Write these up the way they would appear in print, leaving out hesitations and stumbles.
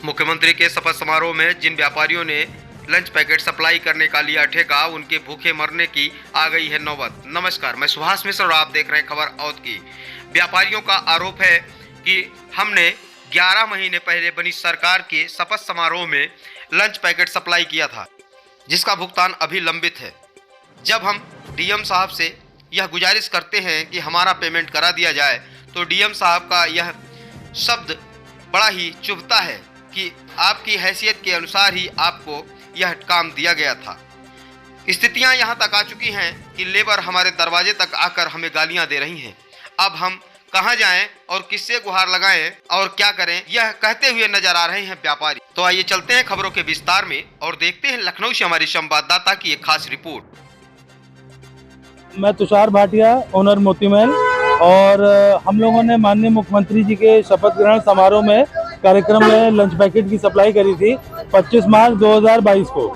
मुख्यमंत्री के शपथ समारोह में जिन व्यापारियों ने लंच पैकेट सप्लाई करने का लिया ठेका, उनके भूखे मरने की आ गई है नौबत। नमस्कार, मैं सुभाष मिश्र और आप देख रहे हैं खबर औद की। व्यापारियों का आरोप है कि हमने 11 महीने पहले बनी सरकार के शपथ समारोह में लंच पैकेट सप्लाई किया था, जिसका भुगतान अभी लंबित है। जब हम डीएम साहब से यह गुजारिश करते हैं कि हमारा पेमेंट करा दिया जाए, तो डीएम साहब का यह शब्द बड़ा ही चुभता है कि आपकी हैसियत के अनुसार ही आपको यह काम दिया गया था। स्थितियां यहां तक आ चुकी हैं कि लेबर हमारे दरवाजे तक आकर हमें गालियां दे रही हैं। अब हम कहां जाएं और किससे गुहार लगाएं और क्या करें, यह कहते हुए नजर आ रहे हैं व्यापारी। तो आइए चलते हैं खबरों के विस्तार में और देखते हैं लखनऊ से हमारी संवाददाता की एक खास रिपोर्ट। मैं तुषार भाटिया, ओनर मोती महल, और हम लोगों ने माननीय मुख्यमंत्री जी के शपथ ग्रहण समारोह में कार्यक्रम में लंच पैकेट की सप्लाई करी थी 25 मार्च 2022 को।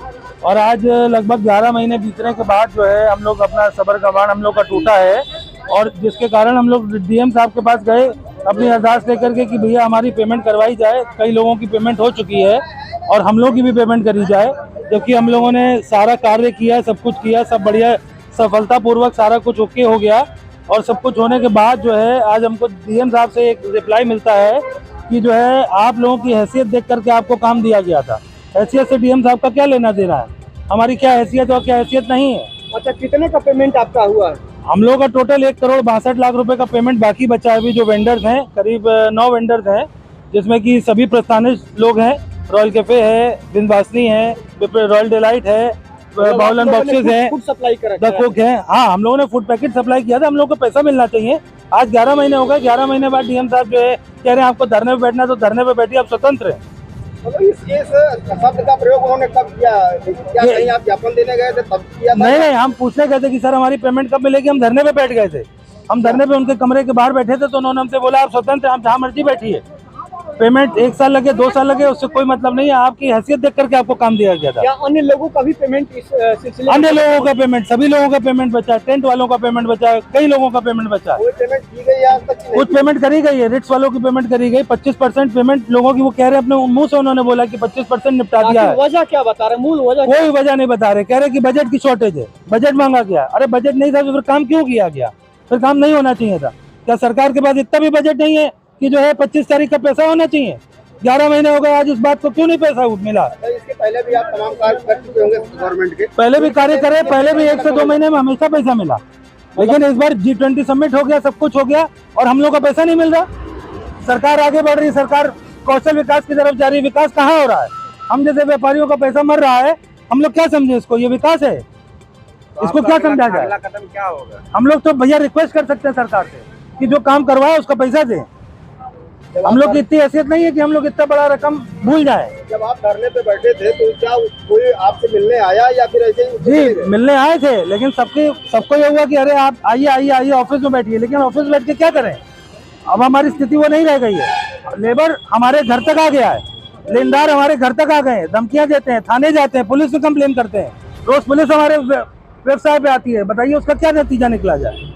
और आज लगभग 11 महीने बीतने के बाद जो है हम लोग अपना सबर का बाण हम लोग का टूटा है, और जिसके कारण हम लोग डीएम साहब के पास गए अपनी अरदास लेकर के कि भैया हमारी पेमेंट करवाई जाए। कई लोगों की पेमेंट हो चुकी है और हम लोग की भी पेमेंट करी जाए, जबकि हम लोगों ने सारा कार्य किया, सब कुछ किया, सब बढ़िया सफलतापूर्वक सारा कुछ ओके हो गया। और सब कुछ होने के बाद जो है आज हमको डीएम साहब से एक रिप्लाई मिलता है कि जो है आप लोगों की हैसियत देख करके आपको काम दिया गया था। हैसियत से डीएम साहब का क्या लेना देना है, हमारी क्या हैसियत और क्या हैसियत नहीं है। अच्छा, कितने का पेमेंट आपका हुआ है? हम लोग का टोटल 1,62,00,000 रुपए का पेमेंट बाकी बचा है। अभी जो वेंडर्स हैं करीब 9 वेंडर्स हैं, जिसमें कि सभी प्रस्थानिक लोग हैं। रॉयल कैफे है, बिंदासनी है, रॉयल डिलाइट है, बाउल एंड बॉक्सेस है, फूड सप्लाई करा द कुक है। हाँ, हम लोगों ने फूड पैकेट सप्लाई किया था। हम लोग को पैसा मिलना चाहिए। आज 11 महीने हो गए। 11 महीने बाद डीएम साहब जो है कह रहे हैं आपको धरने पे बैठना है, तो धरने पे बैठिए, आप स्वतंत्र हैं। इस शब्द का प्रयोग उन्होंने कब किया? क्या कहीं आप ज्ञापन देने गए थे तब किया था? नहीं, हम पूछने गए थे कि सर हमारी पेमेंट कब मिलेगी। हम धरने पे बैठ गए थे। हम धरने पे उनके कमरे के बाहर बैठे थे, तो उन्होंने हमसे बोला आप स्वतंत्र, आप जहाँ मर्जी बैठिए। पेमेंट 1 साल लगे, 2 साल लगे, उससे कोई मतलब नहीं है। आपकी हैसियत देख करके आपको काम दिया गया था। क्या अन्य लोगों का भी पेमेंट इस सिलसिले? अन्य लोगों का पेमेंट, सभी लोगों का पेमेंट बचा, टेंट वालों का पेमेंट बचा, कई लोगों का पेमेंट बचा। कोई पेमेंट की गई आज तक? कुछ पेमेंट करी गई है, रिट्स वालों की पेमेंट करी गई। 25% पेमेंट लोगों की, वो कह रहे हैं अपने मुंह से, उन्होंने बोला कि 25% निपटा दिया है। वजह क्या बता रहे? मूल वजह कोई वजह नहीं बता रहे। कह रहे कि बजट की शॉर्टेज है, बजट मांगा गया। अरे बजट नहीं था तो फिर काम क्यों किया गया? फिर काम नहीं होना चाहिए था क्या? सरकार के पास इतना भी बजट नहीं है कि जो है 25 तारीख का पैसा होना चाहिए? 11 महीने हो गए, आज इस बात को क्यों नहीं पैसा मिला? इसके पहले भी आप तमाम कार्य कर चुके होंगे गवर्नमेंट के? पहले भी कार्य करे, पहले भी 1 से 2 महीने में हमेशा पैसा मिला, लेकिन इस बार G20 समिट हो गया, सब कुछ हो गया और हम लोग का पैसा नहीं मिल रहा। सरकार आगे बढ़ रही, सरकार कौशल विकास की तरफ जा रही, विकास कहाँ हो रहा है? हम जैसे व्यापारियों का पैसा मर रहा है, हम लोग क्या समझे इसको? ये विकास है? इसको क्या समझा जाए? अगला कदम क्या होगा? हम लोग तो भैया रिक्वेस्ट कर सकते हैं सरकार से कि जो काम करवाए उसका पैसा दे। हम लोग की इतनी हैसियत नहीं है कि हम लोग इतना बड़ा रकम भूल जाए। जब आप धरने पे बैठे थे तो क्या कोई आपसे मिलने आया या फिर ऐसे ही? जी, मिलने आए थे, लेकिन सबको ये हुआ कि अरे आप आइए ऑफिस में बैठिए। लेकिन ऑफिस में बैठ के क्या करें? अब हमारी स्थिति वो नहीं रह गई है। लेबर हमारे घर तक आ गया है, लेनदार हमारे घर तक आ गए हैं, धमकियां देते हैं, थाने जाते हैं, पुलिस में कंप्लेन करते हैं। रोज पुलिस हमारे व्यवसाय पे आती है। बताइए उसका क्या नतीजा निकला जाए?